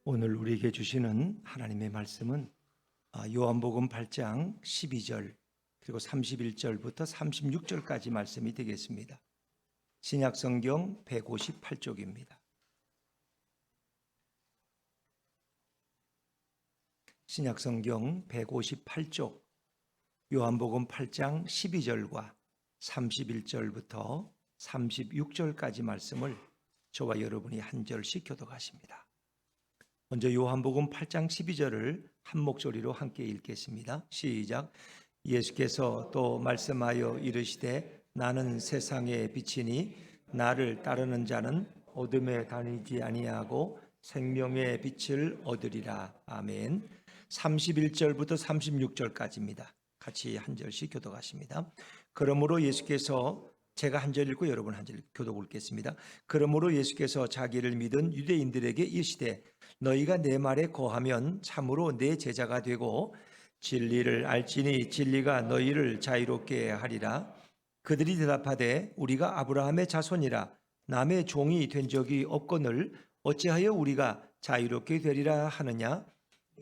오늘 우리에게 주시는 하나님의 말씀은 요한복음 8장 12절 그리고 31절부터 36절까지 말씀이 되겠습니다. 신약성경 158쪽입니다. 신약성경 158쪽 요한복음 8장 12절과 31절부터 36절까지 말씀을 저와 여러분이 한 절씩 교독하십니다. 먼저 요한복음 8장 12절을 한 목소리로 함께 읽겠습니다. 시작. 예수께서 또 말씀하여 이르시되 나는 세상의 빛이니 나를 따르는 자는 어둠에 다니지 아니하고 생명의 빛을 얻으리라. 아멘. 31절부터 36절까지입니다. 같이 한 절씩 교독하십니다. 그러므로 예수께서 제가 한 절 읽고 여러분 한 절 교독 읽겠습니다. 그러므로 예수께서 자기를 믿은 유대인들에게 이르시되 너희가 내 말에 거하면 참으로 내 제자가 되고 진리를 알지니 진리가 너희를 자유롭게 하리라. 그들이 대답하되 우리가 아브라함의 자손이라 남의 종이 된 적이 없거늘 어찌하여 우리가 자유롭게 되리라 하느냐.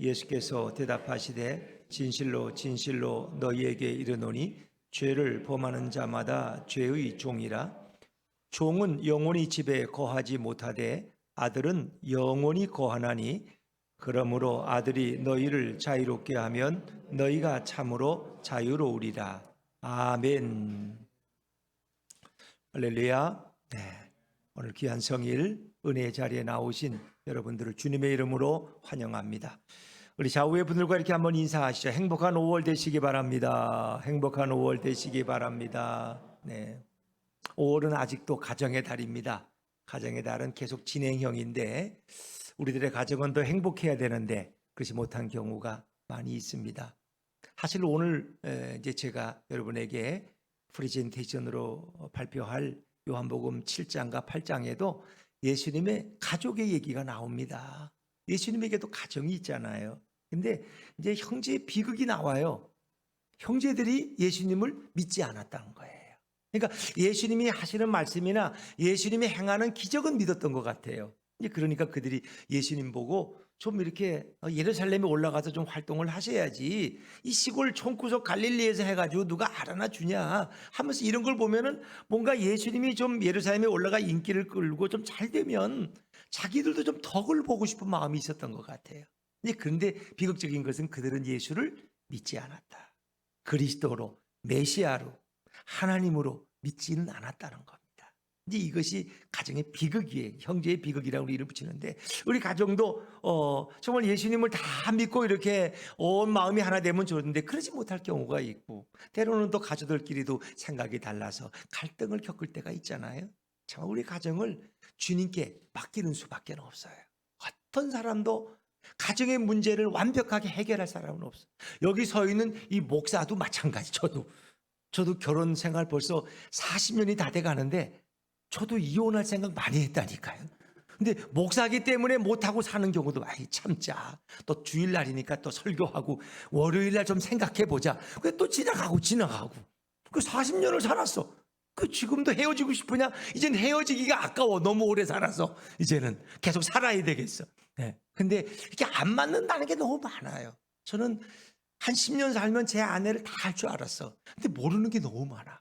예수께서 대답하시되 진실로 진실로 너희에게 이르노니 죄를 범하는 자마다 죄의 종이라. 종은 영원히 집에 거하지 못하되 아들은 영원히 거하나니 그러므로 아들이 너희를 자유롭게 하면 너희가 참으로 자유로우리라. 아멘. 할렐루야. 네. 오늘 귀한 성일 은혜의 자리에 나오신 여러분들을 주님의 이름으로 환영합니다. 우리 좌우의 분들과 이렇게 한번 인사하시죠. 행복한 5월 되시기 바랍니다. 행복한 5월 되시기 바랍니다. 네. 5월은 아직도 가정의 달입니다. 가정의 달은 계속 진행형인데 우리들의 가정은 더 행복해야 되는데 그렇지 못한 경우가 많이 있습니다. 사실 오늘 이제 제가 여러분에게 프레젠테이션으로 발표할 요한복음 7장과 8장에도 예수님의 가족의 얘기가 나옵니다. 예수님에게도 가정이 있잖아요. 근데 이제 형제의 비극이 나와요. 형제들이 예수님을 믿지 않았다는 거예요. 그러니까 예수님이 하시는 말씀이나 예수님이 행하는 기적은 믿었던 것 같아요. 그러니까 그들이 예수님 보고 좀 이렇게 예루살렘에 올라가서 좀 활동을 하셔야지 이 시골 총구석 갈릴리에서 해가지고 누가 알아나 주냐 하면서 이런 걸 보면은 뭔가 예수님이 좀 예루살렘에 올라가 인기를 끌고 좀 잘 되면 자기들도 좀 덕을 보고 싶은 마음이 있었던 것 같아요. 그런데 비극적인 것은 그들은 예수를 믿지 않았다. 그리스도로 메시아로 하나님으로 믿지는 않았다는 겁니다. 이제 이것이 가정의 비극이에요. 형제의 비극이라고 이름 붙이는데 우리 가정도 정말 예수님을 다 믿고 이렇게 온 마음이 하나 되면 좋은데 그러지 못할 경우가 있고 때로는 또 가족들끼리도 생각이 달라서 갈등을 겪을 때가 있잖아요. 정말 우리 가정을 주님께 맡기는 수밖에 없어요. 어떤 사람도 가정의 문제를 완벽하게 해결할 사람은 없어요. 여기 서 있는 이 목사도 마찬가지. 저도 결혼 생활 벌써 40년이 다 돼 가는데 저도 이혼할 생각 많이 했다니까요. 근데 목사기 때문에 못하고 사는 경우도 많이 참자. 또 주일날이니까 또 설교하고 월요일날 좀 생각해보자. 그게 또 지나가고 그 40년을 살았어. 그 지금도 헤어지고 싶으냐? 이젠 헤어지기가 아까워. 너무 오래 살아서 이제는 계속 살아야 되겠어. 네. 근데 이게 안 맞는다는 게 너무 많아요. 저는 한 10년 살면 제 아내를 다 할 줄 알았어. 근데 모르는 게 너무 많아.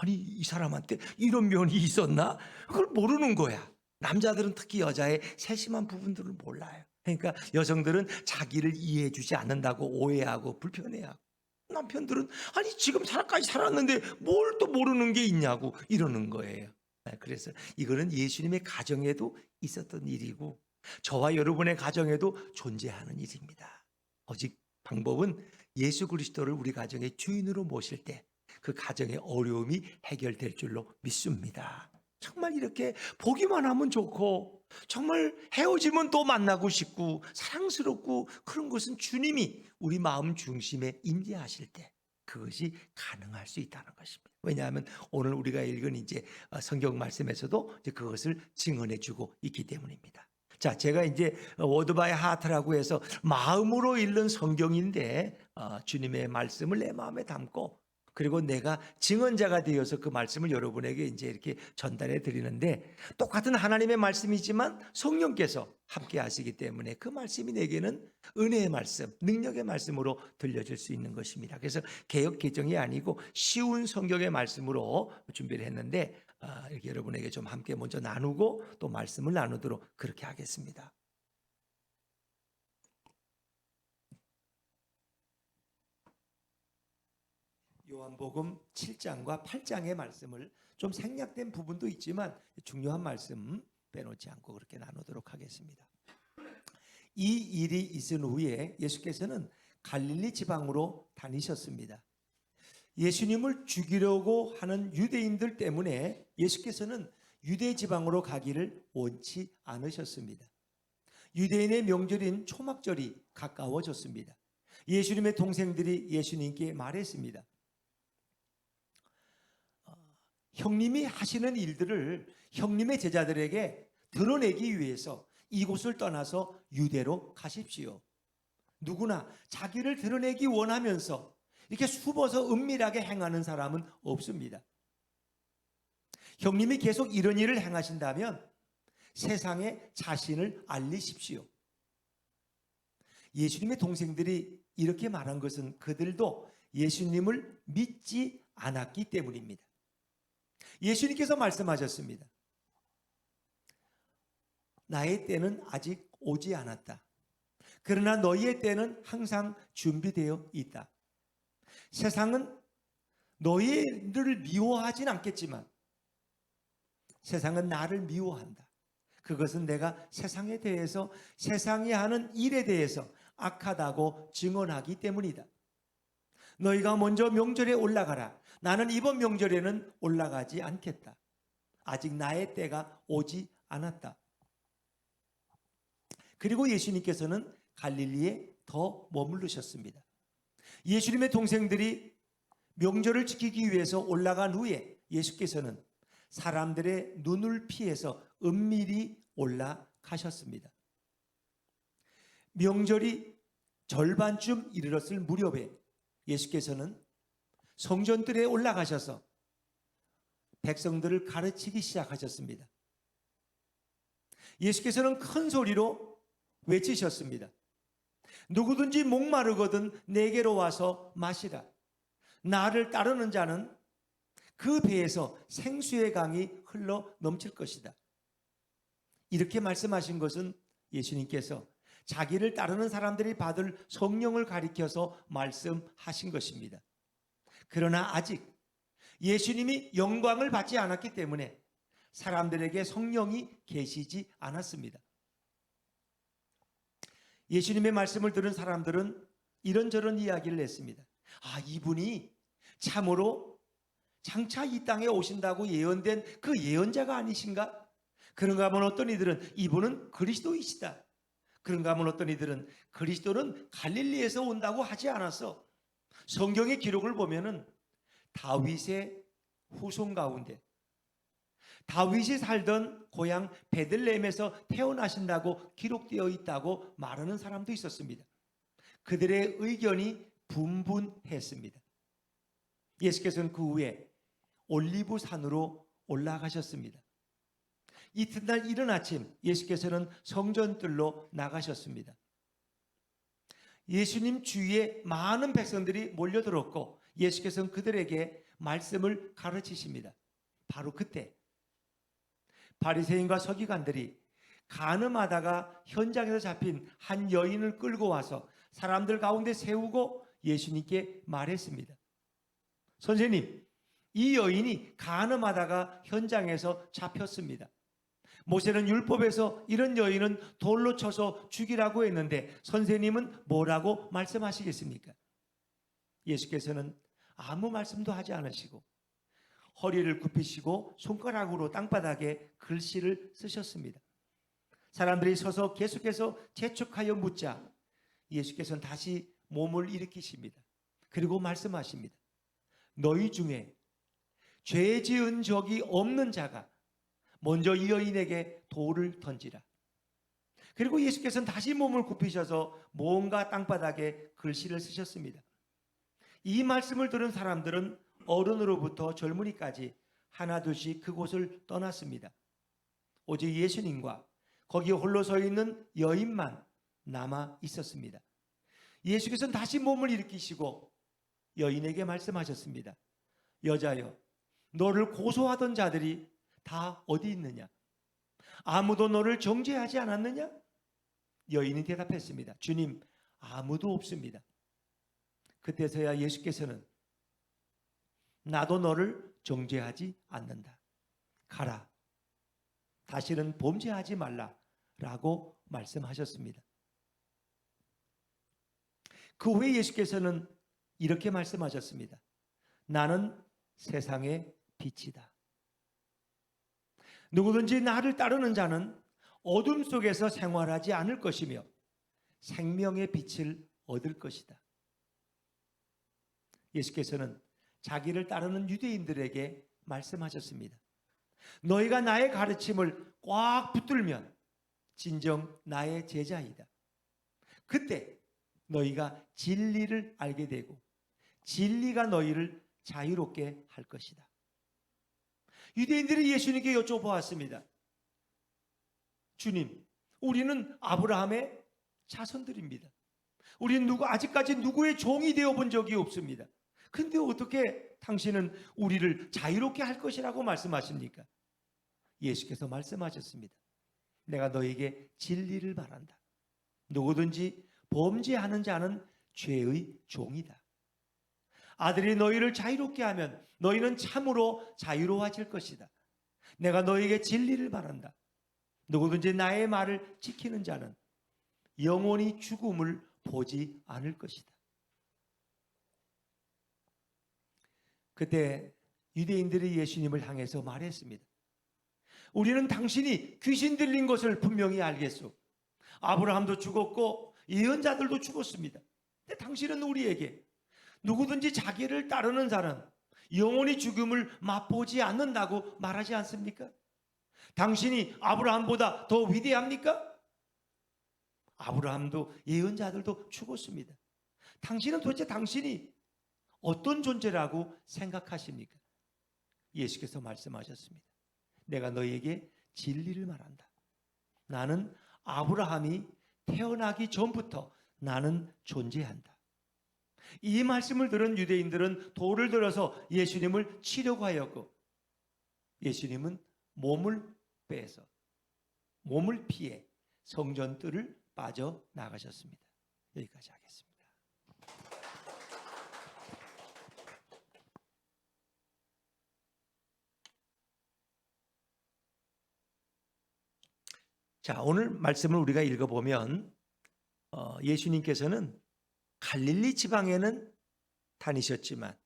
아니 이 사람한테 이런 면이 있었나? 그걸 모르는 거야. 남자들은 특히 여자의 세심한 부분들을 몰라요. 그러니까 여성들은 자기를 이해해 주지 않는다고 오해하고 불편해하고 남편들은 아니 지금 살아까지 살았는데 뭘 또 모르는 게 있냐고 이러는 거예요. 그래서 이거는 예수님의 가정에도 있었던 일이고 저와 여러분의 가정에도 존재하는 일입니다. 오직 방법은 예수 그리스도를 우리 가정의 주인으로 모실 때 그 가정의 어려움이 해결될 줄로 믿습니다. 정말 이렇게 보기만 하면 좋고 정말 헤어지면 또 만나고 싶고 사랑스럽고 그런 것은 주님이 우리 마음 중심에 임재하실 때 그것이 가능할 수 있다는 것입니다. 왜냐하면 오늘 우리가 읽은 이제 성경 말씀에서도 이제 그것을 증언해 주고 있기 때문입니다. 자, 제가 이제 워드 바이 하트라고 해서 마음으로 읽는 성경인데 주님의 말씀을 내 마음에 담고 그리고 내가 증언자가 되어서 그 말씀을 여러분에게 이제 이렇게 전달해 드리는데, 똑같은 하나님의 말씀이지만 성령께서 함께 하시기 때문에 그 말씀이 내게는 은혜의 말씀, 능력의 말씀으로 들려질 수 있는 것입니다. 그래서 개역 개정이 아니고 쉬운 성경의 말씀으로 준비를 했는데, 이렇게 여러분에게 좀 함께 먼저 나누고 또 말씀을 나누도록 그렇게 하겠습니다. 요한복음 7장과 8장의 말씀을 좀 생략된 부분도 있지만 중요한 말씀 빼놓지 않고 그렇게 나누도록 하겠습니다. 이 일이 있은 후에 예수께서는 갈릴리 지방으로 다니셨습니다. 예수님을 죽이려고 하는 유대인들 때문에 예수께서는 유대 지방으로 가기를 원치 않으셨습니다. 유대인의 명절인 초막절이 가까워졌습니다. 예수님의 동생들이 예수님께 말했습니다. 형님이 하시는 일들을 형님의 제자들에게 드러내기 위해서 이곳을 떠나서 유대로 가십시오. 누구나 자기를 드러내기 원하면서 이렇게 숨어서 은밀하게 행하는 사람은 없습니다. 형님이 계속 이런 일을 행하신다면 세상에 자신을 알리십시오. 예수님의 동생들이 이렇게 말한 것은 그들도 예수님을 믿지 않았기 때문입니다. 예수님께서 말씀하셨습니다. 나의 때는 아직 오지 않았다. 그러나 너희의 때는 항상 준비되어 있다. 세상은 너희를 미워하진 않겠지만 세상은 나를 미워한다. 그것은 내가 세상에 대해서, 세상이 하는 일에 대해서 악하다고 증언하기 때문이다. 너희가 먼저 명절에 올라가라. 나는 이번 명절에는 올라가지 않겠다. 아직 나의 때가 오지 않았다. 그리고 예수님께서는 갈릴리에 더 머무르셨습니다. 예수님의 동생들이 명절을 지키기 위해서 올라간 후에 예수께서는 사람들의 눈을 피해서 은밀히 올라가셨습니다. 명절이 절반쯤 이르렀을 무렵에 예수께서는 성전들에 올라가셔서 백성들을 가르치기 시작하셨습니다. 예수께서는 큰 소리로 외치셨습니다. 누구든지 목마르거든 내게로 와서 마시라. 나를 따르는 자는 그 배에서 생수의 강이 흘러 넘칠 것이다. 이렇게 말씀하신 것은 예수님께서 자기를 따르는 사람들이 받을 성령을 가리켜서 말씀하신 것입니다. 그러나 아직 예수님이 영광을 받지 않았기 때문에 사람들에게 성령이 계시지 않았습니다. 예수님의 말씀을 들은 사람들은 이런저런 이야기를 했습니다. 이분이 참으로 장차 이 땅에 오신다고 예언된 그 예언자가 아니신가? 그런가 하면 어떤 이들은 이분은 그리스도이시다. 그런가 하면 어떤 이들은 그리스도는 갈릴리에서 온다고 하지 않았어. 성경의 기록을 보면은 다윗의 후손 가운데 다윗이 살던 고향 베들레헴에서 태어나신다고 기록되어 있다고 말하는 사람도 있었습니다. 그들의 의견이 분분했습니다. 예수께서는 그 후에 올리브 산으로 올라가셨습니다. 이튿날 이른 아침 예수께서는 성전들로 나가셨습니다. 예수님 주위에 많은 백성들이 몰려들었고 예수께서는 그들에게 말씀을 가르치십니다. 바로 그때 바리새인과 서기관들이 간음하다가 현장에서 잡힌 한 여인을 끌고 와서 사람들 가운데 세우고 예수님께 말했습니다. 선생님, 이 여인이 간음하다가 현장에서 잡혔습니다. 모세는 율법에서 이런 여인은 돌로 쳐서 죽이라고 했는데 선생님은 뭐라고 말씀하시겠습니까? 예수께서는 아무 말씀도 하지 않으시고 허리를 굽히시고 손가락으로 땅바닥에 글씨를 쓰셨습니다. 사람들이 서서 계속해서 재촉하여 묻자 예수께서는 다시 몸을 일으키십니다. 그리고 말씀하십니다. 너희 중에 죄 지은 적이 없는 자가 먼저 이 여인에게 돌을 던지라. 그리고 예수께서는 다시 몸을 굽히셔서 뭔가 땅바닥에 글씨를 쓰셨습니다. 이 말씀을 들은 사람들은 어른으로부터 젊은이까지 하나둘씩 그곳을 떠났습니다. 오직 예수님과 거기 홀로 서 있는 여인만 남아 있었습니다. 예수께서는 다시 몸을 일으키시고 여인에게 말씀하셨습니다. 여자여, 너를 고소하던 자들이 다 어디 있느냐? 아무도 너를 정죄하지 않았느냐? 여인이 대답했습니다. 주님, 아무도 없습니다. 그때서야 예수께서는 나도 너를 정죄하지 않는다. 가라. 다시는 범죄하지 말라. 라고 말씀하셨습니다. 그 후에 예수께서는 이렇게 말씀하셨습니다. 나는 세상의 빛이다. 누구든지 나를 따르는 자는 어둠 속에서 생활하지 않을 것이며 생명의 빛을 얻을 것이다. 예수께서는 자기를 따르는 유대인들에게 말씀하셨습니다. 너희가 나의 가르침을 꽉 붙들면 진정 나의 제자이다. 그때 너희가 진리를 알게 되고 진리가 너희를 자유롭게 할 것이다. 유대인들이 예수님께 여쭤보았습니다. 주님, 우리는 아브라함의 자손들입니다. 우리는 아직까지 누구의 종이 되어본 적이 없습니다. 근데 어떻게 당신은 우리를 자유롭게 할 것이라고 말씀하십니까? 예수께서 말씀하셨습니다. 내가 너에게 진리를 말한다. 누구든지 범죄하는 자는 죄의 종이다. 아들이 너희를 자유롭게 하면 너희는 참으로 자유로워질 것이다. 내가 너에게 진리를 말한다. 누구든지 나의 말을 지키는 자는 영원히 죽음을 보지 않을 것이다. 그때 유대인들이 예수님을 향해서 말했습니다. 우리는 당신이 귀신 들린 것을 분명히 알겠소. 아브라함도 죽었고 예언자들도 죽었습니다. 근데 당신은 우리에게 누구든지 자기를 따르는 자는 영원히 죽음을 맛보지 않는다고 말하지 않습니까? 당신이 아브라함보다 더 위대합니까? 아브라함도 예언자들도 죽었습니다. 당신은 도대체 당신이 어떤 존재라고 생각하십니까? 예수께서 말씀하셨습니다. 내가 너희에게 진리를 말한다. 나는 아브라함이 태어나기 전부터 나는 존재한다. 이 말씀을 들은 유대인들은 돌을 들어서 예수님을 치려고 하였고 예수님은 몸을 피해 성전 뜰을 빠져나가셨습니다. 여기까지 하겠습니다. 자, 오늘 말씀을 우리가 읽어보면 예수님께서는 갈릴리 지방에는 다니셨지만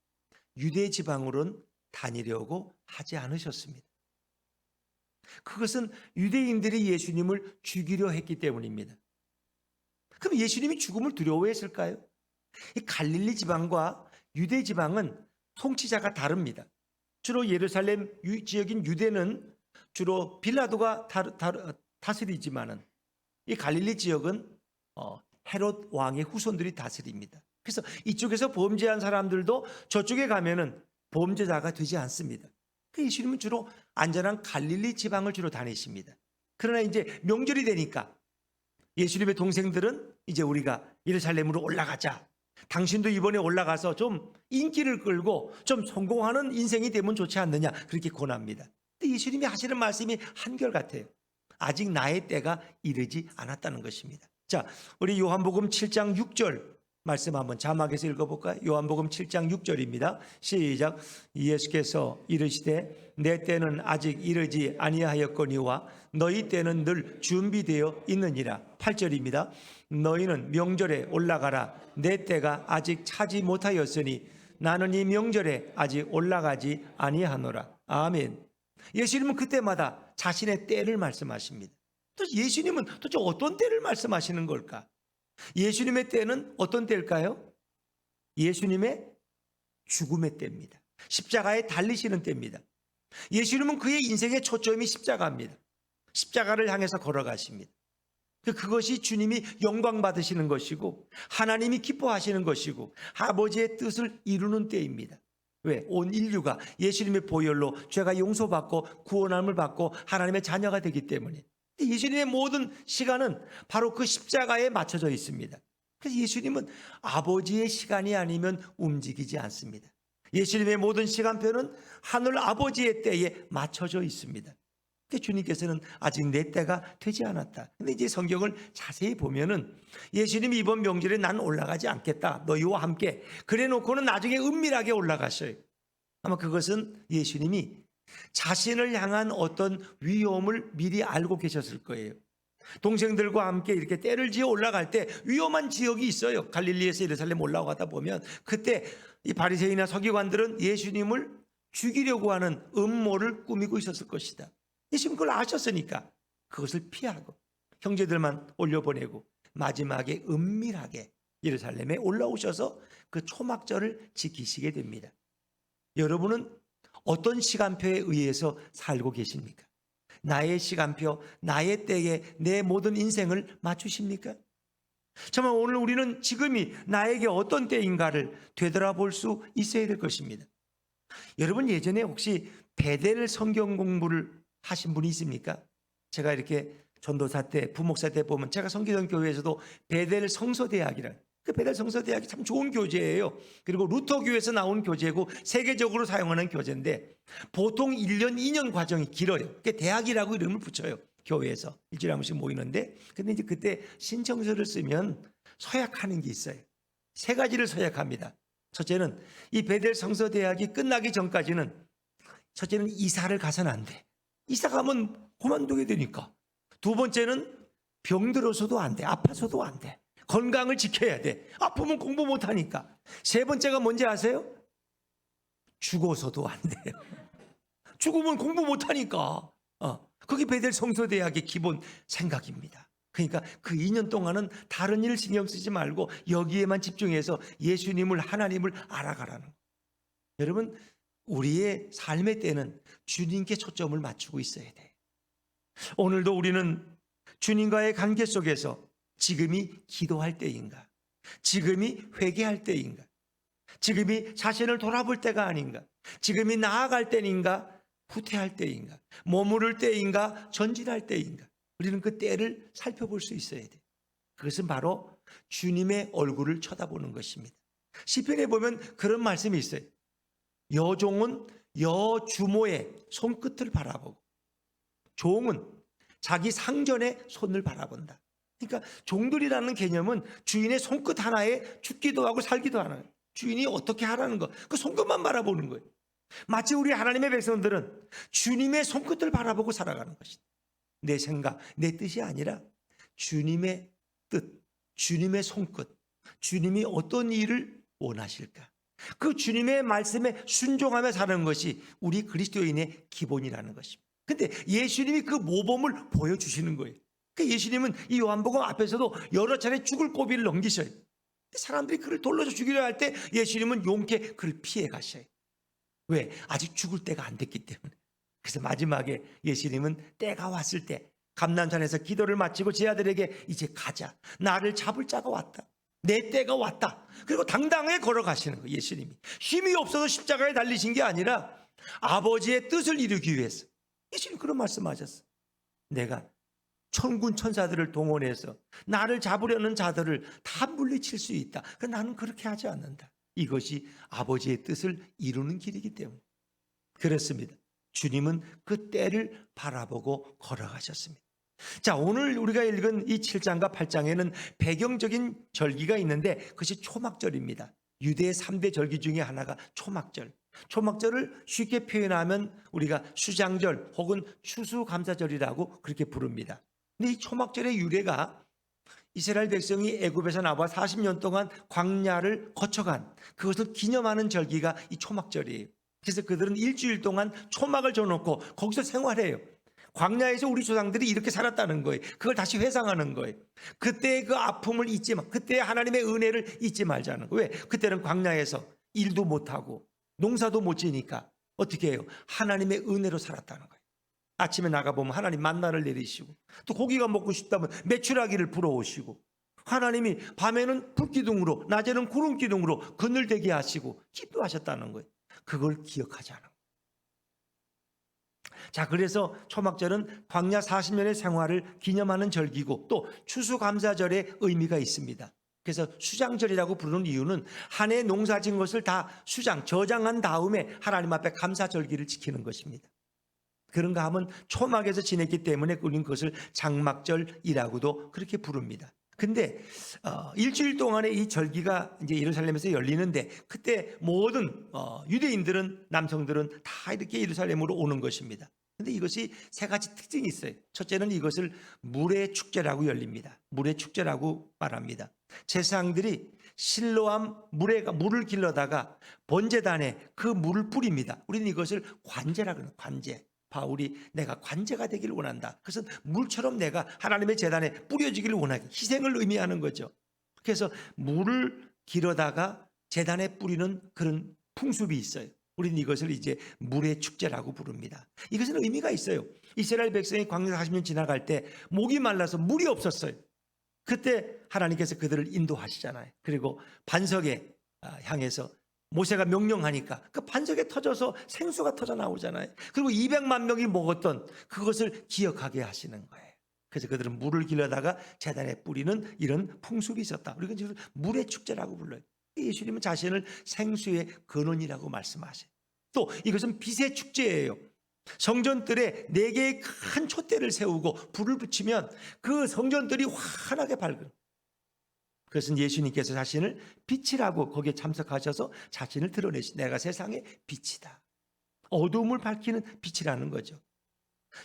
유대 지방으로는 다니려고 하지 않으셨습니다. 그것은 유대인들이 예수님을 죽이려 했기 때문입니다. 그럼 예수님이 죽음을 두려워했을까요? 이 갈릴리 지방과 유대 지방은 통치자가 다릅니다. 주로 예루살렘 지역인 유대는 주로 빌라도가 다스리지만은 이 갈릴리 지역은 헤롯 왕의 후손들이 다스립니다. 그래서 이쪽에서 범죄한 사람들도 저쪽에 가면은 범죄자가 되지 않습니다. 예수님은 주로 안전한 갈릴리 지방을 주로 다니십니다. 그러나 이제 명절이 되니까 예수님의 동생들은 이제 우리가 예루살렘으로 올라가자. 당신도 이번에 올라가서 좀 인기를 끌고 좀 성공하는 인생이 되면 좋지 않느냐. 그렇게 권합니다. 근데 예수님이 하시는 말씀이 한결같아요. 아직 나의 때가 이르지 않았다는 것입니다. 자, 우리 요한복음 7장 6절 말씀 한번 자막에서 읽어볼까요? 요한복음 7장 6절입니다. 시작. 예수께서 이르시되 내 때는 아직 이르지 아니하였거니와 너희 때는 늘 준비되어 있느니라. 8절입니다. 너희는 명절에 올라가라. 내 때가 아직 차지 못하였으니 나는 이 명절에 아직 올라가지 아니하노라. 아멘. 예수님은 그때마다 자신의 때를 말씀하십니다. 또 예수님은 도대체 어떤 때를 말씀하시는 걸까? 예수님의 때는 어떤 때일까요? 예수님의 죽음의 때입니다. 십자가에 달리시는 때입니다. 예수님은 그의 인생의 초점이 십자가입니다. 십자가를 향해서 걸어가십니다. 그것이 주님이 영광 받으시는 것이고 하나님이 기뻐하시는 것이고 아버지의 뜻을 이루는 때입니다. 왜? 온 인류가 예수님의 보혈로 죄가 용서받고 구원함을 받고 하나님의 자녀가 되기 때문에. 예수님의 모든 시간은 바로 그 십자가에 맞춰져 있습니다. 그래서 예수님은 아버지의 시간이 아니면 움직이지 않습니다. 예수님의 모든 시간표는 하늘 아버지의 때에 맞춰져 있습니다. 주님께서는 아직 내 때가 되지 않았다. 근데 이제 성경을 자세히 보면은 예수님이 이번 명절에 난 올라가지 않겠다. 너희와 함께. 그래 놓고는 나중에 은밀하게 올라가셔요. 아마 그것은 예수님이 자신을 향한 어떤 위험을 미리 알고 계셨을 거예요. 동생들과 함께 이렇게 떼를 지어 올라갈 때 위험한 지역이 있어요. 갈릴리에서 예루살렘 올라가다 보면 그때 이 바리새인이나 서기관들은 예수님을 죽이려고 하는 음모를 꾸미고 있었을 것이다. 예수님 그걸 아셨으니까 그것을 피하고 형제들만 올려보내고 마지막에 은밀하게 예루살렘에 올라오셔서 그 초막절을 지키시게 됩니다. 여러분은 어떤 시간표에 의해서 살고 계십니까? 나의 시간표, 나의 때에 내 모든 인생을 맞추십니까? 정말 오늘 우리는 지금이 나에게 어떤 때인가를 되돌아볼 수 있어야 될 것입니다. 여러분 예전에 혹시 베델 성경 공부를 하신 분이 있습니까? 제가 이렇게 전도사 때, 부목사 때 보면 제가 섬기던 교회에서도 베델 성서대학이라는 그 베델 성서대학이 참 좋은 교재예요. 그리고 루터 교회에서 나온 교재고 세계적으로 사용하는 교재인데 보통 1년, 2년 과정이 길어요. 그게 대학이라고 이름을 붙여요. 교회에서 일주일에 한 번씩 모이는데 근데 이제 그때 신청서를 쓰면 서약하는 게 있어요. 3가지를 서약합니다. 첫째는 이 베델 성서대학이 끝나기 전까지는 첫째는 이사를 가서는 안 돼. 이사 가면 그만두게 되니까. 2번째는 병들어서도 안 돼. 아파서도 안 돼. 건강을 지켜야 돼. 아프면 공부 못하니까. 3번째가 뭔지 아세요? 죽어서도 안 돼요. 죽으면 공부 못하니까. 그게 베델 성서대학의 기본 생각입니다. 그러니까 그 2년 동안은 다른 일 신경 쓰지 말고 여기에만 집중해서 예수님을 하나님을 알아가라는 거예요. 여러분 우리의 삶의 때는 주님께 초점을 맞추고 있어야 돼. 오늘도 우리는 주님과의 관계 속에서 지금이 기도할 때인가? 지금이 회개할 때인가? 지금이 자신을 돌아볼 때가 아닌가? 지금이 나아갈 때인가? 후퇴할 때인가? 머무를 때인가? 전진할 때인가? 우리는 그 때를 살펴볼 수 있어야 돼. 그것은 바로 주님의 얼굴을 쳐다보는 것입니다. 시편에 보면 그런 말씀이 있어요. 여종은 여주모의 손끝을 바라보고 종은 자기 상전의 손을 바라본다. 그러니까 종들이라는 개념은 주인의 손끝 하나에 죽기도 하고 살기도 하는 거예요. 주인이 어떻게 하라는 거, 그 손끝만 바라보는 거예요. 마치 우리 하나님의 백성들은 주님의 손끝을 바라보고 살아가는 것이다. 내 생각, 내 뜻이 아니라 주님의 뜻, 주님의 손끝, 주님이 어떤 일을 원하실까? 그 주님의 말씀에 순종하며 사는 것이 우리 그리스도인의 기본이라는 것입니다. 근데 예수님이 그 모범을 보여주시는 거예요. 그러니까 예수님은 이 요한복음 앞에서도 여러 차례 죽을 고비를 넘기셔요. 사람들이 그를 돌려서 죽이려 할 때 예수님은 용케 그를 피해 가셔요. 왜? 아직 죽을 때가 안 됐기 때문에. 그래서 마지막에 예수님은 때가 왔을 때 감람산에서 기도를 마치고 제 아들에게 이제 가자. 나를 잡을 자가 왔다. 내 때가 왔다. 그리고 당당하게 걸어가시는 거예요. 예수님이. 힘이 없어서 십자가에 달리신 게 아니라 아버지의 뜻을 이루기 위해서. 예수님 그런 말씀하셨어요. 내가 천군 천사들을 동원해서 나를 잡으려는 자들을 다 물리칠 수 있다. 그러나 나는 그렇게 하지 않는다. 이것이 아버지의 뜻을 이루는 길이기 때문에. 그렇습니다. 주님은 그 때를 바라보고 걸어가셨습니다. 자, 오늘 우리가 읽은 이 7장과 8장에는 배경적인 절기가 있는데 그것이 초막절입니다. 유대의 3대 절기 중에 하나가 초막절. 초막절을 쉽게 표현하면 우리가 수장절 혹은 추수감사절이라고 그렇게 부릅니다. 근데 이 초막절의 유래가 이스라엘 백성이 애굽에서 나와 40년 동안 광야를 거쳐간 그것을 기념하는 절기가 이 초막절이에요. 그래서 그들은 일주일 동안 초막을 줘놓고 거기서 생활해요. 광야에서 우리 조상들이 이렇게 살았다는 거예요. 그걸 다시 회상하는 거예요. 그때의 그 아픔을 잊지 마. 그때의 하나님의 은혜를 잊지 말자는 거예요. 왜? 그때는 광야에서 일도 못하고 농사도 못 지니까 어떻게 해요? 하나님의 은혜로 살았다는 거예요. 아침에 나가보면 하나님 만나를 내리시고 또 고기가 먹고 싶다면 메추라기를 불어오시고 하나님이 밤에는 불기둥으로 낮에는 구름기둥으로 그늘되게 하시고 기도하셨다는 거예요. 그걸 기억하지 않은 거예요. 자, 그래서 초막절은 광야 40년의 생활을 기념하는 절기고 또 추수감사절의 의미가 있습니다. 그래서 수장절이라고 부르는 이유는 한 해 농사 지은 것을 다 저장한 다음에 하나님 앞에 감사절기를 지키는 것입니다. 그런가 하면 초막에서 지냈기 때문에 우리는 그것을 장막절이라고도 그렇게 부릅니다. 근데 일주일 동안의 이 절기가 이제 예루살렘에서 열리는데 그때 모든 유대인들은, 남성들은 다 이렇게 예루살렘으로 오는 것입니다. 근데 이것이 세 가지 특징이 있어요. 첫째는 이것을 물의 축제라고 열립니다. 물의 축제라고 말합니다. 제사장들이 실로암 물을 길러다가 번제단에 그 물을 뿌립니다. 우리는 이것을 관제라고 해요. 관제. 바울이 내가 관제가 되기를 원한다. 그것은 물처럼 내가 하나님의 제단에 뿌려지기를 원하기, 희생을 의미하는 거죠. 그래서 물을 길어다가 제단에 뿌리는 그런 풍습이 있어요. 우리는 이것을 이제 물의 축제라고 부릅니다. 이것은 의미가 있어요. 이스라엘 백성이 광야 40년 지나갈 때 목이 말라서 물이 없었어요. 그때 하나님께서 그들을 인도하시잖아요. 그리고 반석에 향해서 모세가 명령하니까 그 반석에 터져서 생수가 터져 나오잖아요. 그리고 200만 명이 먹었던 그것을 기억하게 하시는 거예요. 그래서 그들은 물을 길러다가 제단에 뿌리는 이런 풍습이 있었다. 우리가 지금 물의 축제라고 불러요. 예수님은 자신을 생수의 근원이라고 말씀하세요. 또 이것은 빛의 축제예요. 성전들에 4개의 큰 촛대를 세우고 불을 붙이면 그 성전들이 환하게 밝은, 그것은 예수님께서 자신을 빛이라고 거기에 참석하셔서 자신을 드러내신, 내가 세상의 빛이다. 어두움을 밝히는 빛이라는 거죠.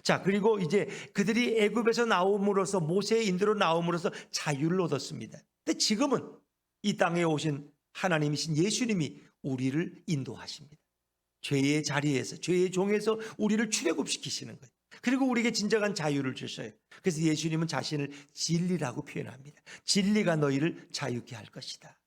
자, 그리고 이제 그들이 애굽에서 나옴으로써, 모세의 인도로 나옴으로써 자유를 얻었습니다. 근데 지금은 이 땅에 오신 하나님이신 예수님이 우리를 인도하십니다. 죄의 자리에서, 죄의 종에서 우리를 출애굽시키시는 거예요. 그리고 우리에게 진정한 자유를 주셔요. 그래서 예수님은 자신을 진리라고 표현합니다. 진리가 너희를 자유케 할 것이다.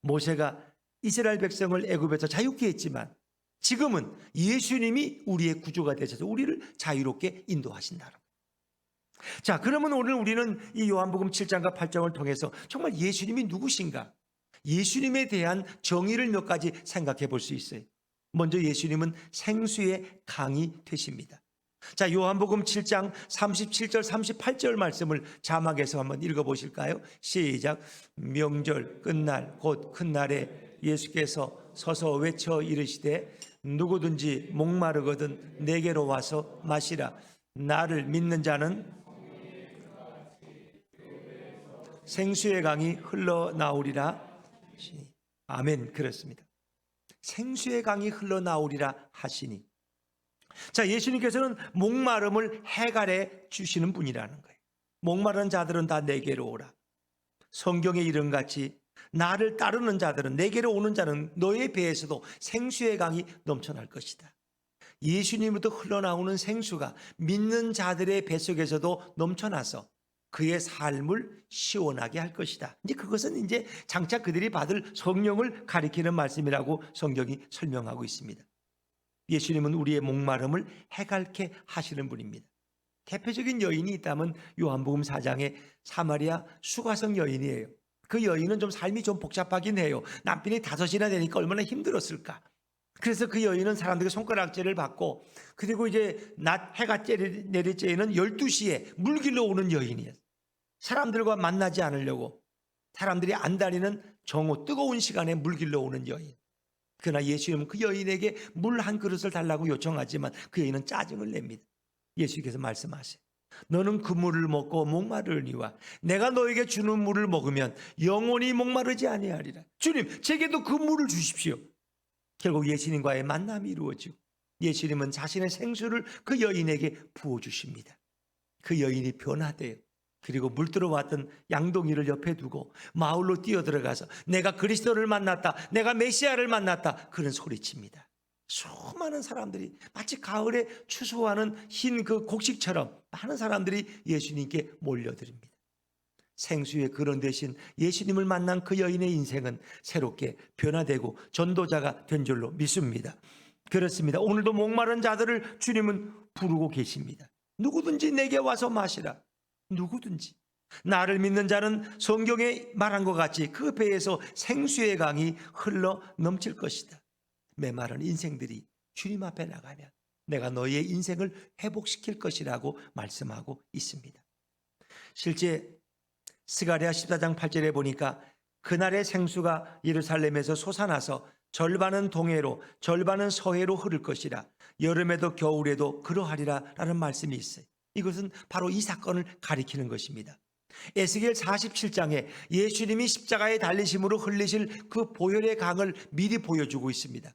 모세가 이스라엘 백성을 애굽에서 자유케 했지만 지금은 예수님이 우리의 구주가 되셔서 우리를 자유롭게 인도하신다는 거예요. 자, 그러면 오늘 우리는 이 요한복음 7장과 8장을 통해서 정말 예수님이 누구신가? 예수님에 대한 정의를 몇 가지 생각해 볼 수 있어요. 먼저 예수님은 생수의 강이 되십니다. 자, 요한복음 7장 37절 38절 말씀을 자막에서 한번 읽어보실까요? 시작. 명절 끝날 곧 큰 날에 예수께서 서서 외쳐 이르시되 누구든지 목마르거든 내게로 와서 마시라. 나를 믿는 자는 생수의 강이 흘러나오리라. 아멘. 그렇습니다. 생수의 강이 흘러나오리라 하시니, 자, 예수님께서는 목마름을 해갈해 주시는 분이라는 거예요. 목마른 자들은 다 내게로 오라. 성경의 이름같이 나를 따르는 자들은, 내게로 오는 자는 너의 배에서도 생수의 강이 넘쳐날 것이다. 예수님부터 흘러나오는 생수가 믿는 자들의 뱃속에서도 넘쳐나서 그의 삶을 시원하게 할 것이다. 이제 그것은 이제 장차 그들이 받을 성령을 가리키는 말씀이라고 성경이 설명하고 있습니다. 예수님은 우리의 목마름을 해갈케 하시는 분입니다. 대표적인 여인이 있다면 요한복음 4장의 사마리아 수가성 여인이에요. 그 여인은 좀 삶이 좀 복잡하긴 해요. 남편이 5이나 되니까 얼마나 힘들었을까. 그래서 그 여인은 사람들에게 손가락질을 받고, 그리고 이제 해가 내릴 때에는 12시에 물길로 오는 여인이에요. 사람들과 만나지 않으려고 사람들이 안 다니는 뜨거운 시간에 물길로 오는 여인. 그러나 예수님은 그 여인에게 물 한 그릇을 달라고 요청하지만 그 여인은 짜증을 냅니다. 예수께서 말씀하세요. 너는 그 물을 먹고 목마르니와 내가 너에게 주는 물을 먹으면 영원히 목마르지 아니하리라. 주님, 제게도 그 물을 주십시오. 결국 예수님과의 만남이 이루어지고 예수님은 자신의 생수를 그 여인에게 부어주십니다. 그 여인이 변화돼요. 그리고 물 들어왔던 양동이를 옆에 두고 마을로 뛰어들어가서 내가 그리스도를 만났다, 내가 메시아를 만났다, 그런 소리칩니다. 수많은 사람들이 마치 가을에 추수하는 흰 그 곡식처럼 많은 사람들이 예수님께 몰려듭니다. 생수의 근원 되신 예수님을 만난 그 여인의 인생은 새롭게 변화되고 전도자가 된 줄로 믿습니다. 그렇습니다. 오늘도 목마른 자들을 주님은 부르고 계십니다. 누구든지 내게 와서 마시라. 누구든지. 나를 믿는 자는 성경에 말한 것 같이 그 배에서 생수의 강이 흘러 넘칠 것이다. 메마른 인생들이 주님 앞에 나가면 내가 너희의 인생을 회복시킬 것이라고 말씀하고 있습니다. 실제 스가랴 14장 8절에 보니까 그날의 생수가 예루살렘에서 솟아나서 절반은 동해로 절반은 서해로 흐를 것이라 여름에도 겨울에도 그러하리라 라는 말씀이 있어요. 이것은 바로 이 사건을 가리키는 것입니다. 에스겔 47장에 예수님이 십자가에 달리심으로 흘리실 그 보혈의 강을 미리 보여주고 있습니다.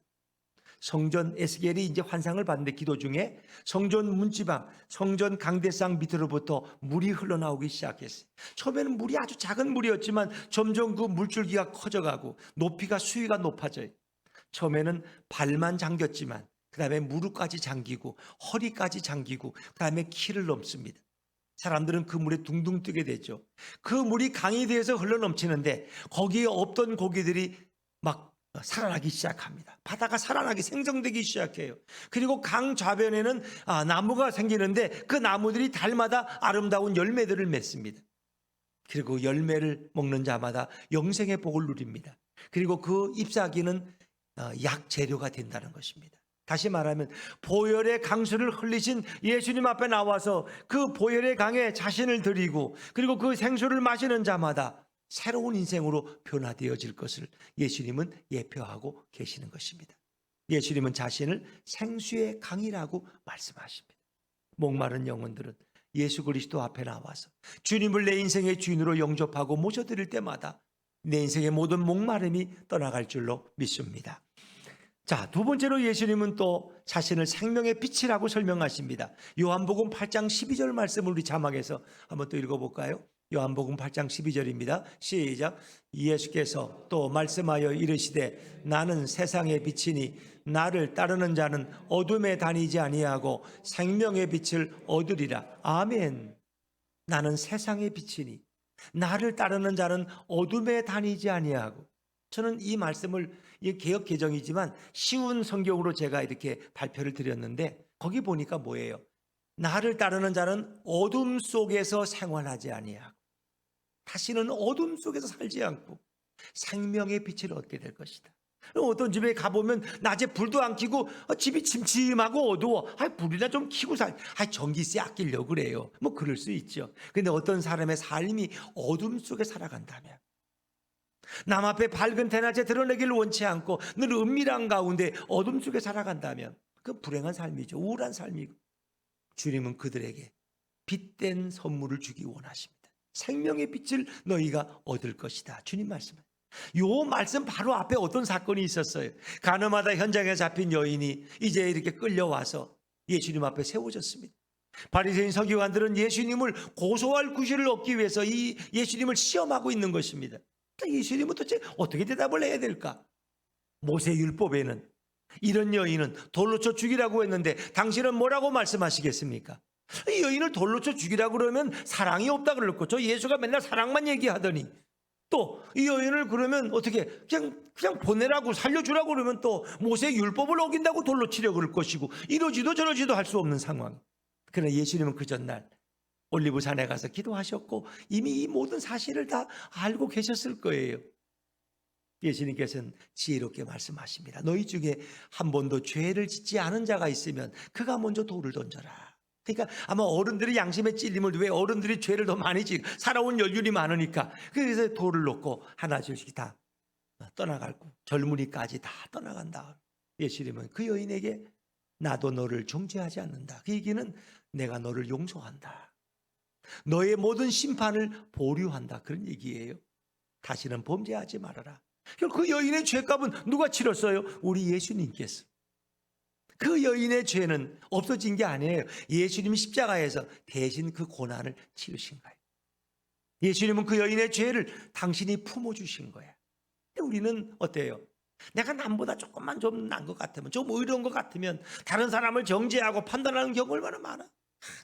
성전 에스겔이 이제 환상을 봤는데 기도 중에 성전 문지방, 성전 강대상 밑으로부터 물이 흘러나오기 시작했어요. 처음에는 물이 아주 작은 물이었지만 점점 그 물줄기가 커져가고 높이가 수위가 높아져요. 처음에는 발만 잠겼지만 그 다음에 무릎까지 잠기고 허리까지 잠기고 그 다음에 키를 넘습니다. 사람들은 그 물에 둥둥 뜨게 되죠. 그 물이 강이 되어서 흘러넘치는데 거기에 없던 고기들이 막 살아나기 시작합니다. 바다가 살아나기 생성되기 시작해요. 그리고 강 좌변에는 나무가 생기는데 그 나무들이 달마다 아름다운 열매들을 맺습니다. 그리고 열매를 먹는 자마다 영생의 복을 누립니다. 그리고 그 잎사귀는 약 재료가 된다는 것입니다. 다시 말하면 보혈의 강수를 흘리신 예수님 앞에 나와서 그 보혈의 강에 자신을 드리고 그리고 그 생수를 마시는 자마다 새로운 인생으로 변화되어질 것을 예수님은 예표하고 계시는 것입니다. 예수님은 자신을 생수의 강이라고 말씀하십니다. 목마른 영혼들은 예수 그리스도 앞에 나와서 주님을 내 인생의 주인으로 영접하고 모셔드릴 때마다 내 인생의 모든 목마름이 떠나갈 줄로 믿습니다. 자, 두 번째로 예수님은 또 자신을 생명의 빛이라고 설명하십니다. 요한복음 8장 12절 말씀을 우리 자막에서 한번 또 읽어볼까요? 요한복음 8장 12절입니다. 시작. 예수께서 또 말씀하여 이르시되 나는 세상의 빛이니 나를 따르는 자는 어둠에 다니지 아니하고 생명의 빛을 얻으리라. 아멘. 나는 세상의 빛이니 나를 따르는 자는 어둠에 다니지 아니하고. 저는 이 말씀을 개역 개정이지만 쉬운 성경으로 제가 이렇게 발표를 드렸는데 거기 보니까 뭐예요? 나를 따르는 자는 어둠 속에서 생활하지 아니하고 다시는 어둠 속에서 살지 않고 생명의 빛을 얻게 될 것이다. 어떤 집에 가보면 낮에 불도 안 켜고 집이 침침하고 어두워. 불이나 좀 켜고 전기세 아끼려고 그래요. 뭐 그럴 수 있죠. 근데 어떤 사람의 삶이 어둠 속에 살아간다면 남 앞에 밝은 대낮에 드러내기를 원치 않고 늘 은밀한 가운데 어둠 속에 살아간다면 그 불행한 삶이죠. 우울한 삶이고 주님은 그들에게 빛된 선물을 주기 원하십니다. 생명의 빛을 너희가 얻을 것이다. 주님 말씀은. 요 말씀 바로 앞에 어떤 사건이 있었어요. 가늠하다 현장에 잡힌 여인이 이제 이렇게 끌려와서 예수님 앞에 세워졌습니다. 바리새인 서기관들은 예수님을 고소할 구실을 얻기 위해서 이 예수님을 시험하고 있는 것입니다. 예수님은 도대체 어떻게 대답을 해야 될까? 모세 율법에는 이런 여인은 돌로 쳐 죽이라고 했는데 당신은 뭐라고 말씀하시겠습니까? 이 여인을 돌로 쳐 죽이라고 그러면 사랑이 없다 그랬고 저 예수가 맨날 사랑만 얘기하더니 또 이 여인을 그러면 어떻게 그냥 보내라고 살려주라고 그러면 또 모세 율법을 어긴다고 돌로 치려고 그럴 것이고 이러지도 저러지도 할 수 없는 상황. 그러나 예수님은 그 전날 올리브산에 가서 기도하셨고 이미 이 모든 사실을 다 알고 계셨을 거예요. 예수님께서는 지혜롭게 말씀하십니다. 너희 중에 한 번도 죄를 짓지 않은 자가 있으면 그가 먼저 돌을 던져라. 그러니까 아마 어른들이 양심에 찔림을 왜 어른들이 죄를 더 많이 지고 살아온 연륜이 많으니까 그래서 돌을 놓고 하나씩 다 떠나가고 젊은이까지 다 떠나간다. 예수님은 그 여인에게 나도 너를 정죄하지 않는다. 그 얘기는 내가 너를 용서한다. 너의 모든 심판을 보류한다. 그런 얘기예요. 다시는 범죄하지 말아라. 그 여인의 죄값은 누가 치렀어요? 우리 예수님께서. 그 여인의 죄는 없어진 게 아니에요. 예수님이 십자가에서 대신 그 고난을 치르신 거예요. 예수님은 그 여인의 죄를 당신이 품어주신 거예요. 근데 우리는 어때요? 내가 남보다 조금만 좀 난 것 같으면, 좀 의로운 것 같으면 다른 사람을 정죄하고 판단하는 경우가 얼마나 많아.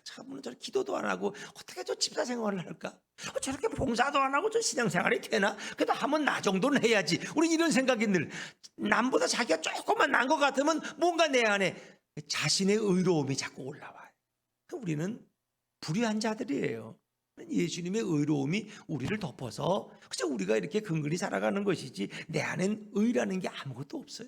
저분은 저렇게 기도도 안 하고 어떻게 저 집사 생활을 할까? 저렇게 봉사도 안 하고 저 신앙생활이 되나? 그래도 하면 나 정도는 해야지. 우리 이런 생각이 늘 남보다 자기가 조금만 난 것 같으면 뭔가 내 안에 자신의 의로움이 자꾸 올라와요. 우리는 불의한 자들이에요. 예수님의 의로움이 우리를 덮어서 그저 우리가 이렇게 근근히 살아가는 것이지 내 안엔 의라는 게 아무것도 없어요.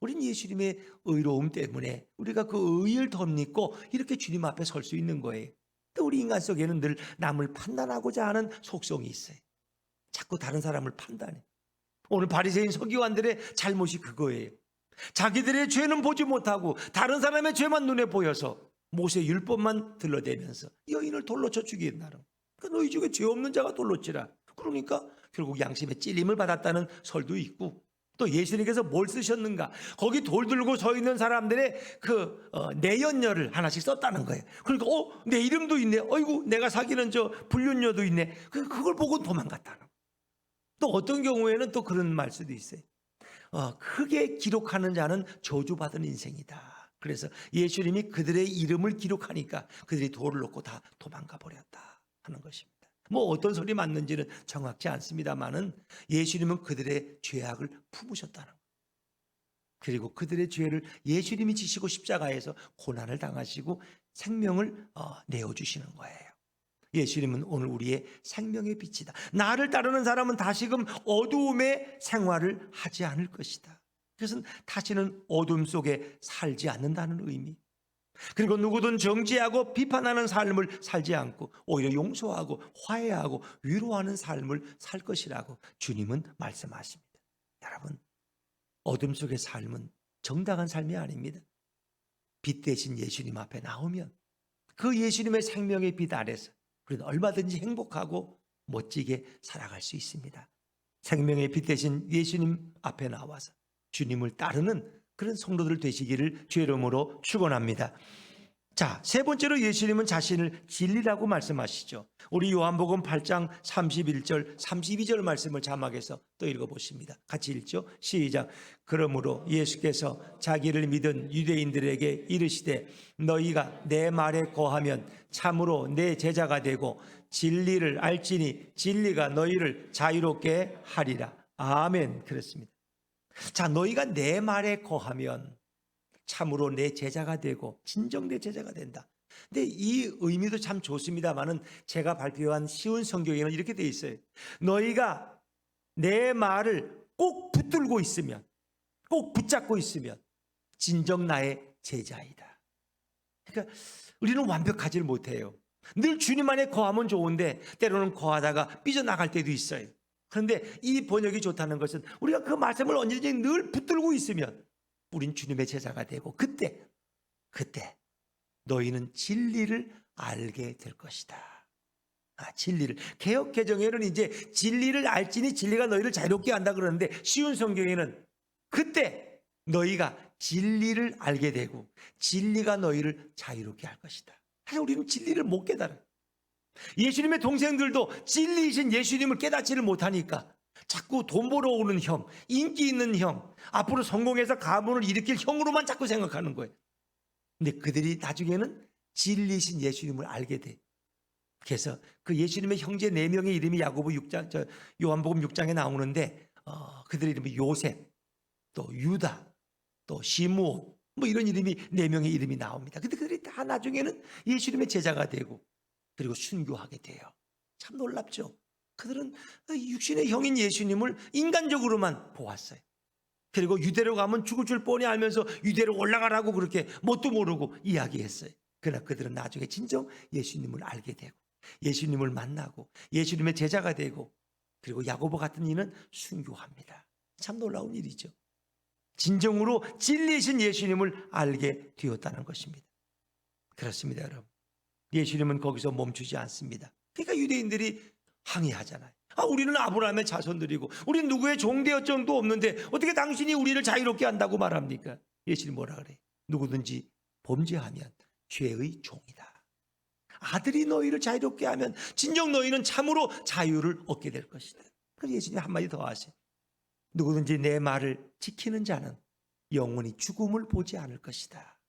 우린 예수님의 의로움 때문에 우리가 그 의를 덧입고 이렇게 주님 앞에 설 수 있는 거예요. 근데 우리 인간 속에는 늘 남을 판단하고자 하는 속성이 있어요. 자꾸 다른 사람을 판단해. 오늘 바리새인 서기관들의 잘못이 그거예요. 자기들의 죄는 보지 못하고 다른 사람의 죄만 눈에 보여서 모세 율법만 들러대면서 여인을 돌로 쳐 죽인다는. 그러니까 너희 중에 죄 없는 자가 돌로 치라. 그러니까 결국 양심의 찔림을 받았다는 설도 있고, 또 예수님께서 뭘 쓰셨는가, 거기 돌 들고 서 있는 사람들의 그 내연녀를 하나씩 썼다는 거예요. 그러니까 내 이름도 있네, 어이구 내가 사귀는 저 불륜녀도 있네, 그걸 보고 도망갔다는. 또 어떤 경우에는 또 그런 말 수도 있어요. 크게 기록하는 자는 저주받은 인생이다. 그래서 예수님이 그들의 이름을 기록하니까 그들이 돌을 놓고 다 도망가 버렸다 하는 것입니다. 뭐 어떤 소리 맞는지는 정확치 않습니다만은 예수님은 그들의 죄악을 품으셨다는 거예요. 그리고 그들의 죄를 예수님이 지시고 십자가에서 고난을 당하시고 생명을 내어주시는 거예요. 예수님은 오늘 우리의 생명의 빛이다. 나를 따르는 사람은 다시금 어두움의 생활을 하지 않을 것이다. 그것은 다시는 어둠 속에 살지 않는다는 의미. 그리고 누구든 정죄하고 비판하는 삶을 살지 않고 오히려 용서하고 화해하고 위로하는 삶을 살 것이라고 주님은 말씀하십니다. 여러분, 어둠 속의 삶은 정당한 삶이 아닙니다. 빛 대신 예수님 앞에 나오면 그 예수님의 생명의 빛 아래서 우리는 얼마든지 행복하고 멋지게 살아갈 수 있습니다. 생명의 빛 대신 예수님 앞에 나와서 주님을 따르는 그런 성도들 되시기를 주의 이름으로 축원합니다. 자, 세 번째로 예수님은 자신을 진리라고 말씀하시죠. 우리 요한복음 8장 31절 32절 말씀을 자막해서 또 읽어보십니다. 같이 읽죠. 시작. 그러므로 예수께서 자기를 믿은 유대인들에게 이르시되 너희가 내 말에 거하면 참으로 내 제자가 되고 진리를 알지니 진리가 너희를 자유롭게 하리라. 아멘. 그렇습니다. 자, 너희가 내 말에 거하면 참으로 내 제자가 되고 진정 내 제자가 된다. 근데 이 의미도 참 좋습니다만은 제가 발표한 쉬운 성경에는 이렇게 돼 있어요. 너희가 내 말을 꼭 붙들고 있으면, 꼭 붙잡고 있으면 진정 나의 제자이다. 그러니까 우리는 완벽하지를 못해요. 늘 주님 안에 거하면 좋은데 때로는 거하다가 삐져나갈 때도 있어요. 그런데 이 번역이 좋다는 것은 우리가 그 말씀을 언제든지 늘 붙들고 있으면 우린 주님의 제자가 되고 그때 너희는 진리를 알게 될 것이다. 진리를. 개역 개정에는 이제 진리를 알지니 진리가 너희를 자유롭게 한다 그러는데 쉬운 성경에는 그때 너희가 진리를 알게 되고 진리가 너희를 자유롭게 할 것이다. 사실 우리는 진리를 못 깨달아요. 예수님의 동생들도 진리이신 예수님을 깨닫지를 못하니까 자꾸 돈 벌어오는 형, 인기 있는 형, 앞으로 성공해서 가문을 일으킬 형으로만 자꾸 생각하는 거예요. 근데 그들이 나중에는 진리이신 예수님을 알게 돼. 그래서 그 예수님의 형제 4명의 이름이 야고보 6장, 요한복음 6장에 나오는데 그들의 이름이 요셉, 또 유다, 또 시므온, 뭐 이런 이름이 4명의 이름이 나옵니다. 근데 그들이 다 나중에는 예수님의 제자가 되고 그리고 순교하게 돼요. 참 놀랍죠. 그들은 육신의 형인 예수님을 인간적으로만 보았어요. 그리고 유대로 가면 죽을 줄 뻔히 알면서 유대로 올라가라고 그렇게 뭣도 모르고 이야기했어요. 그러나 그들은 나중에 진정 예수님을 알게 되고 예수님을 만나고 예수님의 제자가 되고 그리고 야고보 같은 이는 순교합니다. 참 놀라운 일이죠. 진정으로 진리이신 예수님을 알게 되었다는 것입니다. 그렇습니다, 여러분. 예수님은 거기서 멈추지 않습니다. 그러니까 유대인들이 항의하잖아요. 우리는 아브라함의 자손들이고 우리는 누구의 종되어정도 없는데 어떻게 당신이 우리를 자유롭게 한다고 말합니까? 예수님 뭐라 그래? 누구든지 범죄하면 죄의 종이다. 아들이 너희를 자유롭게 하면 진정 너희는 참으로 자유를 얻게 될 것이다. 그래서 예수님 한마디 더 하세요. 누구든지 내 말을 지키는 자는 영원히 죽음을 보지 않을 것이다.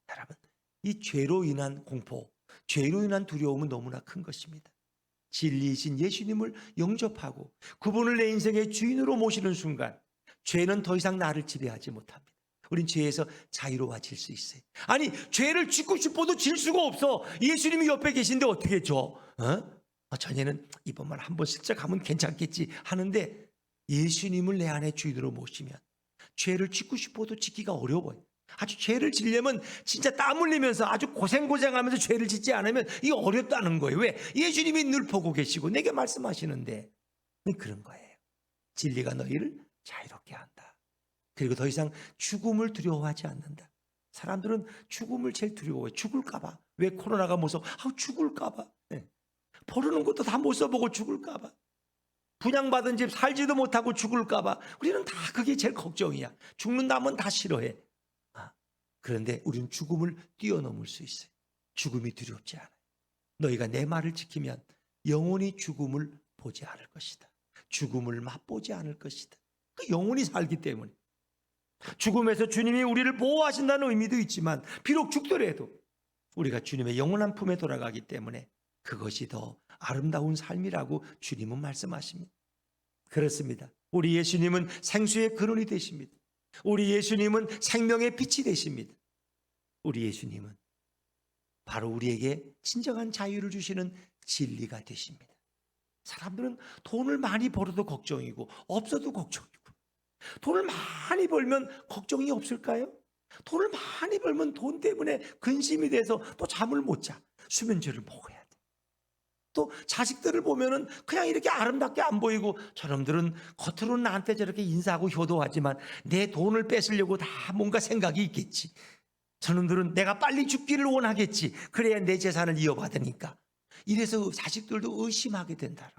여러분, 이 죄로 인한 공포, 죄로 인한 두려움은 너무나 큰 것입니다. 진리이신 예수님을 영접하고 그분을 내 인생의 주인으로 모시는 순간 죄는 더 이상 나를 지배하지 못합니다. 우린 죄에서 자유로워질 수 있어요. 아니, 죄를 짓고 싶어도 질 수가 없어. 예수님이 옆에 계신데 어떻게 져? 전에는 이번만 한번 슬쩍 하면 괜찮겠지 하는데 예수님을 내 안에 주인으로 모시면 죄를 짓고 싶어도 짓기가 어려워요. 아주 죄를 지려면 진짜 땀 흘리면서 아주 고생하면서 죄를 짓지 않으면 이게 어렵다는 거예요. 왜? 예수님이 늘 보고 계시고 내게 말씀하시는데 그런 거예요. 진리가 너희를 자유롭게 한다. 그리고 더 이상 죽음을 두려워하지 않는다. 사람들은 죽음을 제일 두려워해요. 죽을까 봐. 왜? 코로나가 무서워? 죽을까 봐. 네. 버리는 것도 다 못 써보고 죽을까 봐. 분양받은 집 살지도 못하고 죽을까 봐. 우리는 다 그게 제일 걱정이야. 죽는다면 다 싫어해. 그런데 우리는 죽음을 뛰어넘을 수 있어요. 죽음이 두렵지 않아요. 너희가 내 말을 지키면 영원히 죽음을 보지 않을 것이다. 죽음을 맛보지 않을 것이다. 그 영원히 살기 때문에. 죽음에서 주님이 우리를 보호하신다는 의미도 있지만 비록 죽더라도 우리가 주님의 영원한 품에 돌아가기 때문에 그것이 더 아름다운 삶이라고 주님은 말씀하십니다. 그렇습니다. 우리 예수님은 생수의 근원이 되십니다. 우리 예수님은 생명의 빛이 되십니다. 우리 예수님은 바로 우리에게 진정한 자유를 주시는 진리가 되십니다. 사람들은 돈을 많이 벌어도 걱정이고 없어도 걱정이고, 돈을 많이 벌면 걱정이 없을까요? 돈을 많이 벌면 돈 때문에 근심이 돼서 또 잠을 못 자. 수면제를 먹어야 돼. 또 자식들을 보면은 그냥 이렇게 아름답게 안 보이고, 저놈들은 겉으로는 나한테 저렇게 인사하고 효도하지만 내 돈을 뺏으려고 다 뭔가 생각이 있겠지. 저놈들은 내가 빨리 죽기를 원하겠지. 그래야 내 재산을 이어받으니까. 이래서 자식들도 의심하게 된다는.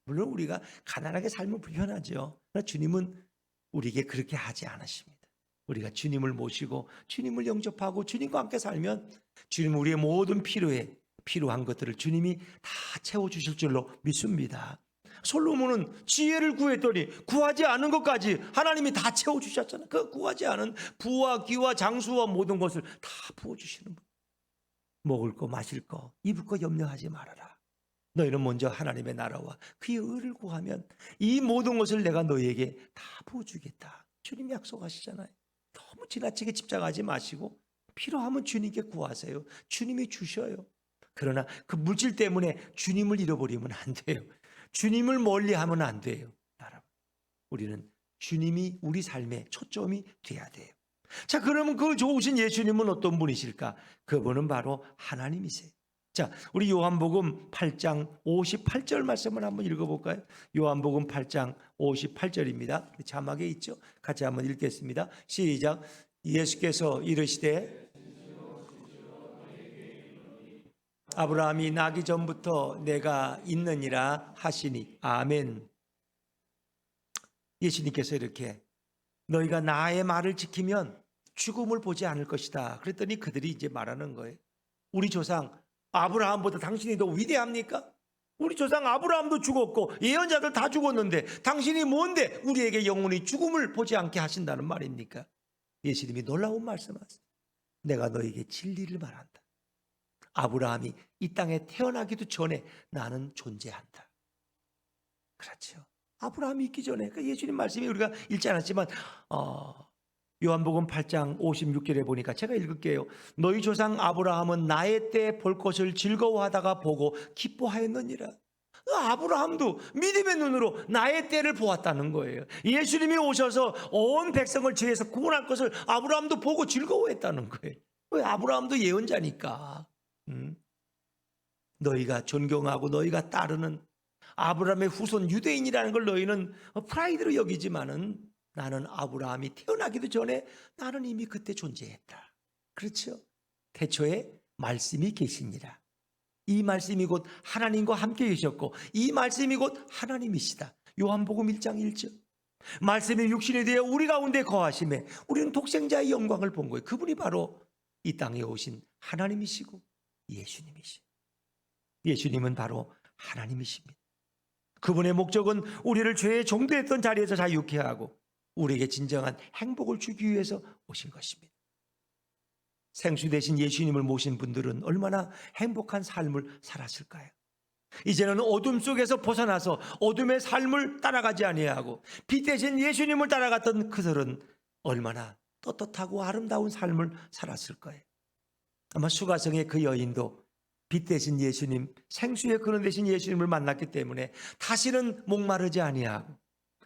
물론 우리가 가난하게 살면 불편하죠. 그러나 주님은 우리에게 그렇게 하지 않으십니다. 우리가 주님을 모시고 주님을 영접하고 주님과 함께 살면 주님은 우리의 모든 필요한 것들을 주님이 다 채워주실 줄로 믿습니다. 솔로몬은 지혜를 구했더니 구하지 않은 것까지 하나님이 다 채워주셨잖아요. 그 구하지 않은 부와 귀와 장수와 모든 것을 다 부어주시는 분. 먹을 거 마실 거 입을 거 염려하지 말아라. 너희는 먼저 하나님의 나라와 그의 의를 구하면 이 모든 것을 내가 너희에게 다 부어주겠다. 주님이 약속하시잖아요. 너무 지나치게 집착하지 마시고 필요하면 주님께 구하세요. 주님이 주셔요. 그러나 그 물질 때문에 주님을 잃어버리면 안 돼요. 주님을 멀리하면 안 돼요. 여러분, 우리는 주님이 우리 삶의 초점이 돼야 돼요. 자, 그러면 그 좋으신 예수님은 어떤 분이실까? 그분은 바로 하나님이세요. 자, 우리 요한복음 8장 58절 말씀을 한번 읽어볼까요? 요한복음 8장 58절입니다. 자막에 있죠? 같이 한번 읽겠습니다. 시작. 예수께서 이르시되 아브라함이 나기 전부터 내가 있느니라 하시니. 아멘. 예수님께서 이렇게 너희가 나의 말을 지키면 죽음을 보지 않을 것이다. 그랬더니 그들이 이제 말하는 거예요. 우리 조상 아브라함보다 당신이 더 위대합니까? 우리 조상 아브라함도 죽었고 예언자들 다 죽었는데 당신이 뭔데 우리에게 영원히 죽음을 보지 않게 하신다는 말입니까? 예수님이 놀라운 말씀하세요. 내가 너에게 진리를 말한다. 아브라함이 이 땅에 태어나기도 전에 나는 존재한다. 그렇죠. 아브라함이 있기 전에, 그러니까 예수님 말씀이 우리가 읽지 않았지만 요한복음 8장 56절에 보니까 제가 읽을게요. 너희 조상 아브라함은 나의 때 볼 것을 즐거워하다가 보고 기뻐하였느니라. 아브라함도 믿음의 눈으로 나의 때를 보았다는 거예요. 예수님이 오셔서 온 백성을 죄에서 구원할 것을 아브라함도 보고 즐거워했다는 거예요. 왜? 아브라함도 예언자니까. 너희가 존경하고 너희가 따르는 아브라함의 후손 유대인이라는 걸 너희는 프라이드로 여기지만은 나는 아브라함이 태어나기도 전에 나는 이미 그때 존재했다. 그렇죠? 태초에 말씀이 계시니라. 이 말씀이 곧 하나님과 함께 계셨고 이 말씀이 곧 하나님이시다. 요한복음 1장 1절. 말씀이 육신이 되어 우리 가운데 거하심에 우리는 독생자의 영광을 본 거예요. 그분이 바로 이 땅에 오신 하나님이시고 예수님이시죠. 예수님은 바로 하나님이십니다. 그분의 목적은 우리를 죄의 종되었던 자리에서 자유케 하고 우리에게 진정한 행복을 주기 위해서 오신 것입니다. 생수 대신 예수님을 모신 분들은 얼마나 행복한 삶을 살았을까요? 이제는 어둠 속에서 벗어나서 어둠의 삶을 따라가지 아니하고 빛 대신 예수님을 따라갔던 그들은 얼마나 떳떳하고 아름다운 삶을 살았을 거예요. 아마 수가성의 그 여인도 빛 대신 예수님, 생수의 근원 대신 예수님을 만났기 때문에 다시는 목마르지 아니하고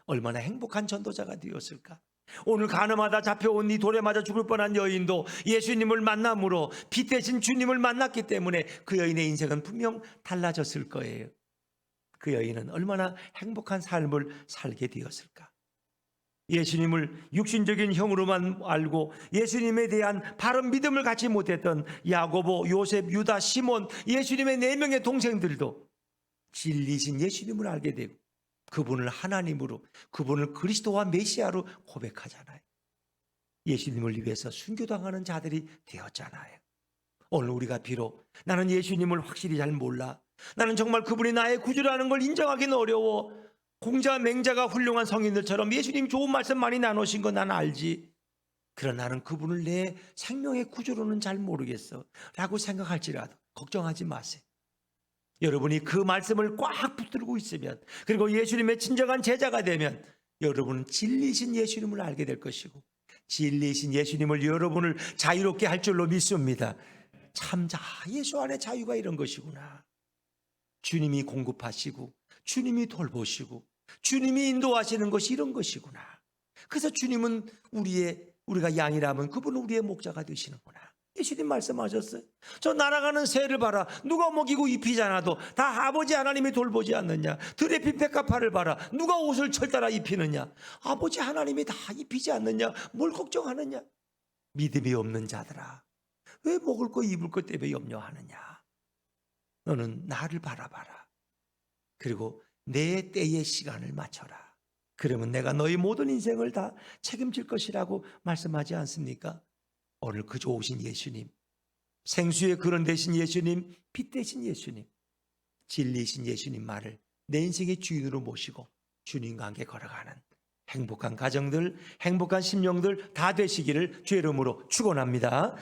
얼마나 행복한 전도자가 되었을까. 오늘 가늠하다 잡혀온 이 돌에 맞아 죽을 뻔한 여인도 예수님을 만남으로 피 대신 주님을 만났기 때문에 그 여인의 인생은 분명 달라졌을 거예요. 그 여인은 얼마나 행복한 삶을 살게 되었을까. 예수님을 육신적인 형으로만 알고 예수님에 대한 바른 믿음을 갖지 못했던 야고보, 요셉, 유다, 시몬, 예수님의 4명의 동생들도 진리신 예수님을 알게 되고 그분을 하나님으로, 그분을 그리스도와 메시아로 고백하잖아요. 예수님을 위해서 순교당하는 자들이 되었잖아요. 오늘 우리가 비록 나는 예수님을 확실히 잘 몰라, 나는 정말 그분이 나의 구주라는 걸 인정하기는 어려워, 공자 맹자가 훌륭한 성인들처럼 예수님 좋은 말씀 많이 나누신 거 난 알지, 그러나 나는 그분을 내 생명의 구주로는 잘 모르겠어 라고 생각할지라도 걱정하지 마세요. 여러분이 그 말씀을 꽉 붙들고 있으면, 그리고 예수님의 진정한 제자가 되면 여러분은 진리신 예수님을 알게 될 것이고, 진리신 예수님을 여러분을 자유롭게 할 줄로 믿습니다. 참 예수 안에 자유가 이런 것이구나. 주님이 공급하시고 주님이 돌보시고 주님이 인도하시는 것이 이런 것이구나. 그래서 주님은 우리가 양이라면 그분은 우리의 목자가 되시는구나. 예수님 말씀하셨어요. 저 날아가는 새를 봐라. 누가 먹이고 입히지 않아도 다 아버지 하나님이 돌보지 않느냐. 들에 핀 백합화를 봐라. 누가 옷을 철따라 입히느냐. 아버지 하나님이 다 입히지 않느냐. 뭘 걱정하느냐. 믿음이 없는 자들아, 왜 먹을 거 입을 것 때문에 염려하느냐. 너는 나를 바라봐라. 그리고 내 때의 시간을 맞춰라. 그러면 내가 너희 모든 인생을 다 책임질 것이라고 말씀하지 않습니까? 오늘 그 좋으신 예수님, 생수의 근원 되신 예수님, 빛 되신 예수님, 진리신 예수님 말을 내 인생의 주인으로 모시고 주님과 함께 걸어가는 행복한 가정들, 행복한 심령들 다 되시기를 주의 이름으로 축원합니다.